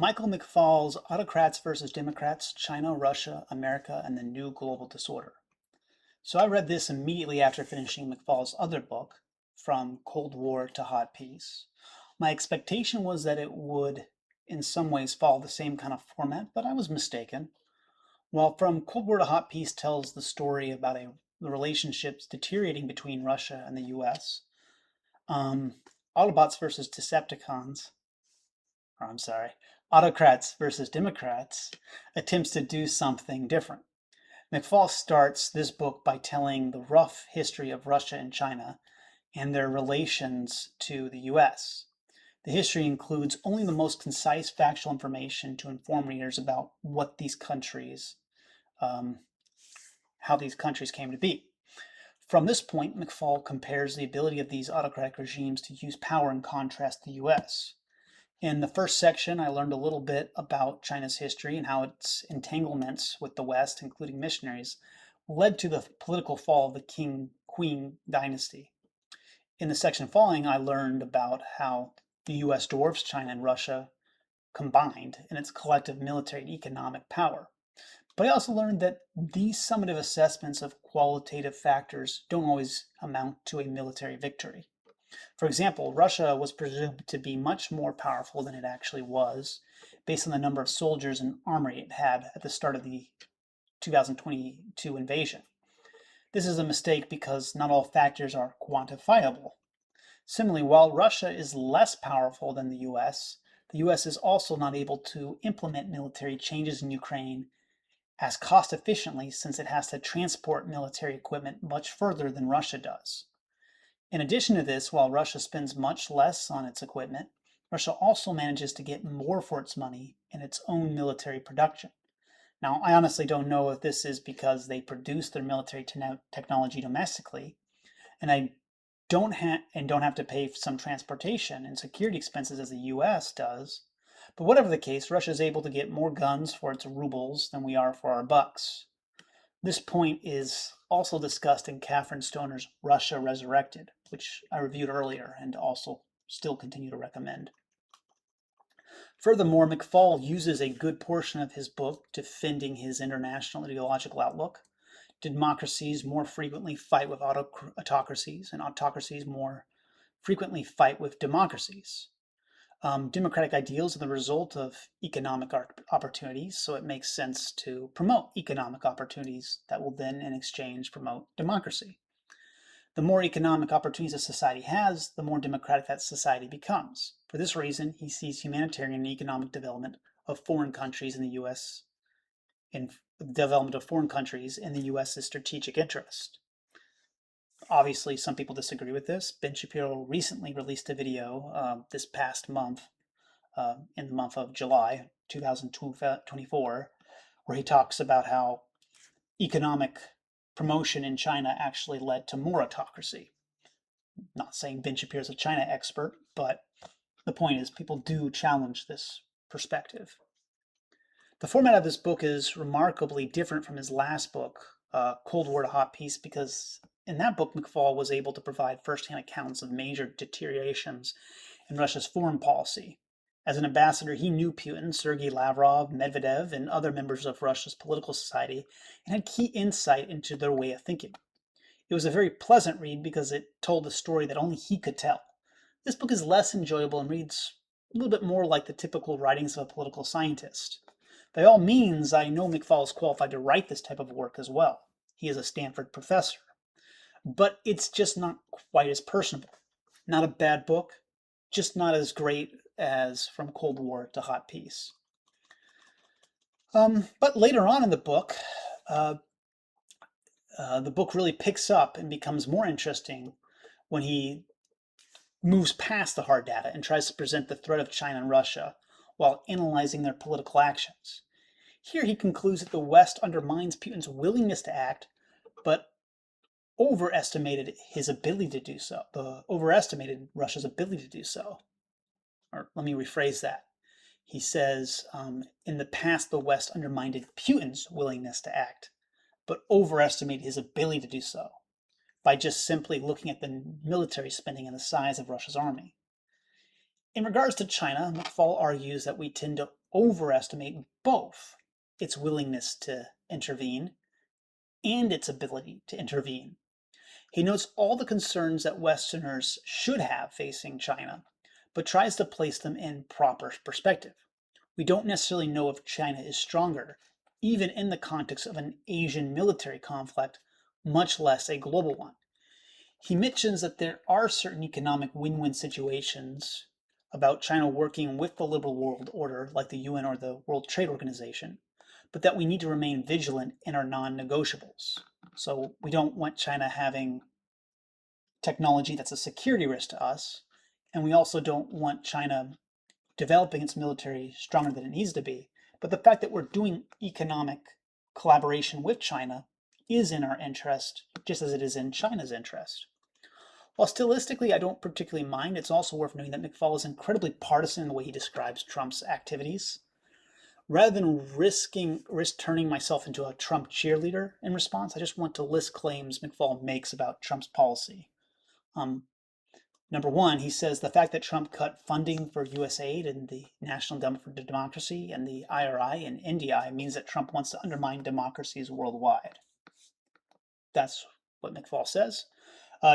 Michael McFaul's Autocrats versus Democrats, China, Russia, America, and the New Global Disorder. So I read this immediately after finishing McFaul's other book, From Cold War to Hot Peace. My expectation was that it would, in some ways, follow the same kind of format, but I was mistaken. While From Cold War to Hot Peace tells the story about the relationships deteriorating between Russia and the US, Autobots versus Decepticons, or I'm sorry, Autocrats versus Democrats, attempts to do something different. McFaul starts this book by telling the rough history of Russia and China and their relations to the US. The history includes only the most concise factual information to inform readers about what these countries, how these countries came to be. From this point, McFaul compares the ability of these autocratic regimes to use power in contrast to the US. In the first section, I learned a little bit about China's history and how its entanglements with the West, including missionaries, led to the political fall of the King-Queen dynasty. In the section following, I learned about how the US dwarfs China and Russia combined in its collective military and economic power. But I also learned that these summative assessments of qualitative factors don't always amount to a military victory. For example, Russia was presumed to be much more powerful than it actually was, based on the number of soldiers and armory it had at the start of the 2022 invasion. This is a mistake because not all factors are quantifiable. Similarly, while Russia is less powerful than the US is also not able to implement military changes in Ukraine as cost efficiently since it has to transport military equipment much further than Russia does. In addition to this, while Russia spends much less on its equipment, Russia also manages to get more for its money in its own military production. Now, I honestly don't know if this is because they produce their military technology domestically, and don't have to pay for some transportation and security expenses as the U.S. does. But whatever the case, Russia is able to get more guns for its rubles than we are for our bucks. This point is also discussed in Catherine Stoner's Russia Resurrected, which I reviewed earlier and also still continue to recommend. Furthermore, McFaul uses a good portion of his book defending his international ideological outlook. Democracies more frequently fight with autocracies, and autocracies more frequently fight with democracies. Democratic ideals are the result of economic opportunities, so it makes sense to promote economic opportunities that will then, in exchange, promote democracy. The more economic opportunities a society has, the more democratic that society becomes. For this reason, he sees humanitarian and economic development of foreign countries in the U.S. in development of foreign countries in the U.S.'s strategic interest. Obviously, some people disagree with this. Ben Shapiro recently released a video this past month, in the month of July 2024, where he talks about how economic promotion in China actually led to more autocracy. Not saying Ben Shapiro's a China expert, but the point is people do challenge this perspective. The format of this book is remarkably different from his last book, Cold War to Hot Peace, because in that book, McFaul was able to provide firsthand accounts of major deteriorations in Russia's foreign policy. As an ambassador, he knew Putin, Sergei Lavrov, Medvedev, and other members of Russia's political society and had key insight into their way of thinking. It was a very pleasant read because it told a story that only he could tell. This book is less enjoyable and reads a little bit more like the typical writings of a political scientist. By all means, I know McFaul is qualified to write this type of work as well. He is a Stanford professor. But it's just not quite as personable. Not a bad book, just not as great as From Cold War to Hot Peace. But later on in the book really picks up and becomes more interesting when he moves past the hard data and tries to present the threat of China and Russia while analyzing their political actions. Here he concludes that the West undermines Putin's willingness to act, but overestimated his ability to do so. Overestimated Russia's ability to do so. Or let me rephrase that. He says, in the past, the West undermined Putin's willingness to act, but overestimated his ability to do so by just simply looking at the military spending and the size of Russia's army. In regards to China, McFaul argues that we tend to overestimate both its willingness to intervene and its ability to intervene. He notes all the concerns that Westerners should have facing China, but tries to place them in proper perspective. We don't necessarily know if China is stronger, even in the context of an Asian military conflict, much less a global one. He mentions that there are certain economic win-win situations about China working with the liberal world order, like the UN or the World Trade Organization, but that we need to remain vigilant in our non-negotiables. So we don't want China having technology that's a security risk to us, and we also don't want China developing its military stronger than it needs to be. But the fact that we're doing economic collaboration with China is in our interest, just as it is in China's interest. While stylistically I don't particularly mind, it's also worth noting that McFaul is incredibly partisan in the way he describes Trump's activities. Rather than risk turning myself into a Trump cheerleader in response, I just want to list claims McFaul makes about Trump's policy. Number one, he says the fact that Trump cut funding for USAID and the National Endowment for Democracy and the IRI and NDI means that Trump wants to undermine democracies worldwide. That's what McFaul says.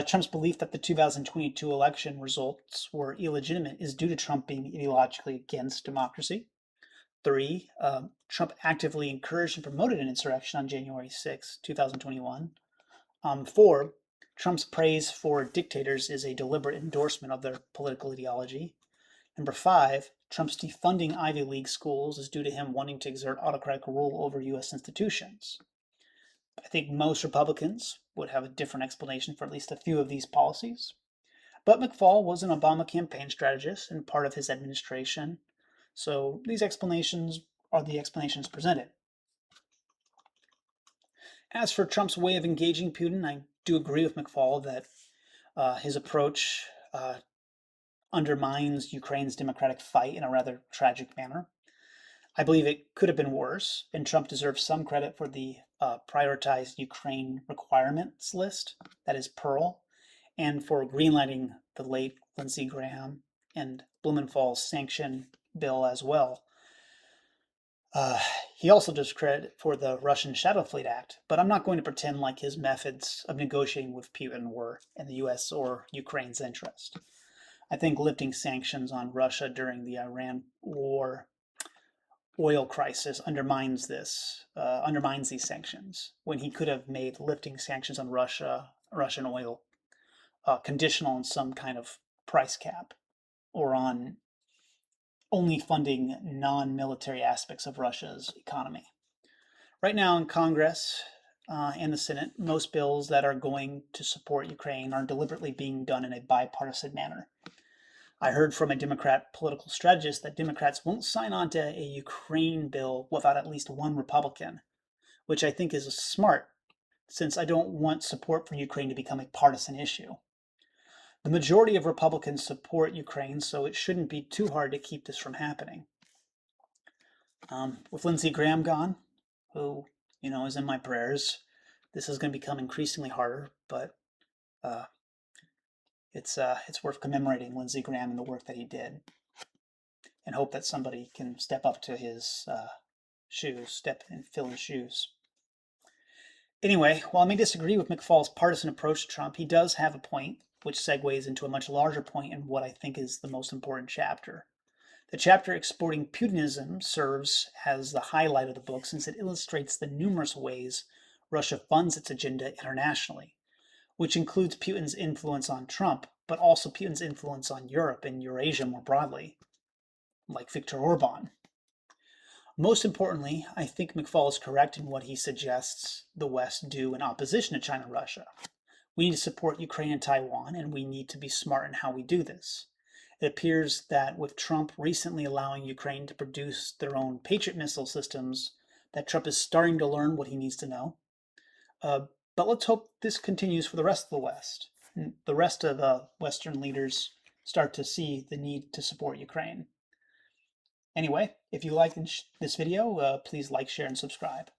Trump's belief that the 2022 election results were illegitimate is due to Trump being ideologically against democracy. 3, Trump actively encouraged and promoted an insurrection on January 6, 2021. 4, Trump's praise for dictators is a deliberate endorsement of their political ideology. Number 5, Trump's defunding Ivy League schools is due to him wanting to exert autocratic rule over U.S. institutions. I think most Republicans would have a different explanation for at least a few of these policies. But McFaul was an Obama campaign strategist and part of his administration, so these explanations are the explanations presented. As for Trump's way of engaging Putin, I do agree with McFaul that his approach undermines Ukraine's democratic fight in a rather tragic manner. I believe it could have been worse, and Trump deserves some credit for the prioritized Ukraine requirements list, that is Pearl, and for greenlighting the late Lindsey Graham and Blumenthal's sanction bill as well. He also deserves credit for the Russian Shadow Fleet Act, but I'm not going to pretend like his methods of negotiating with Putin were in the US or Ukraine's interest. I think lifting sanctions on Russia during the Iran war oil crisis undermines these sanctions, when he could have made lifting sanctions on Russian oil, conditional on some kind of price cap or on only funding non-military aspects of Russia's economy. Right now in Congress and the Senate, most bills that are going to support Ukraine are deliberately being done in a bipartisan manner. I heard from a Democrat political strategist that Democrats won't sign on to a Ukraine bill without at least one Republican, which I think is smart, since I don't want support for Ukraine to become a partisan issue. The majority of Republicans support Ukraine, so it shouldn't be too hard to keep this from happening. With Lindsey Graham gone, who is in my prayers, this is going to become increasingly harder, but it's worth commemorating Lindsey Graham and the work that he did, and hope that somebody can step up to his shoes, step and fill his shoes. Anyway, while I may disagree with McFaul's partisan approach to Trump, he does have a point, which segues into a much larger point in what I think is the most important chapter. The chapter exporting Putinism serves as the highlight of the book, since it illustrates the numerous ways Russia funds its agenda internationally, which includes Putin's influence on Trump, but also Putin's influence on Europe and Eurasia more broadly, like Viktor Orban. Most importantly, I think McFaul is correct in what he suggests the West do in opposition to China and Russia. We need to support Ukraine and Taiwan, and we need to be smart in how we do this. It appears that with Trump recently allowing Ukraine to produce their own Patriot missile systems, that Trump is starting to learn what he needs to know. But let's hope this continues for the rest of the West. And the rest of the Western leaders start to see the need to support Ukraine. Anyway, if you liked this video, please like, share, and subscribe.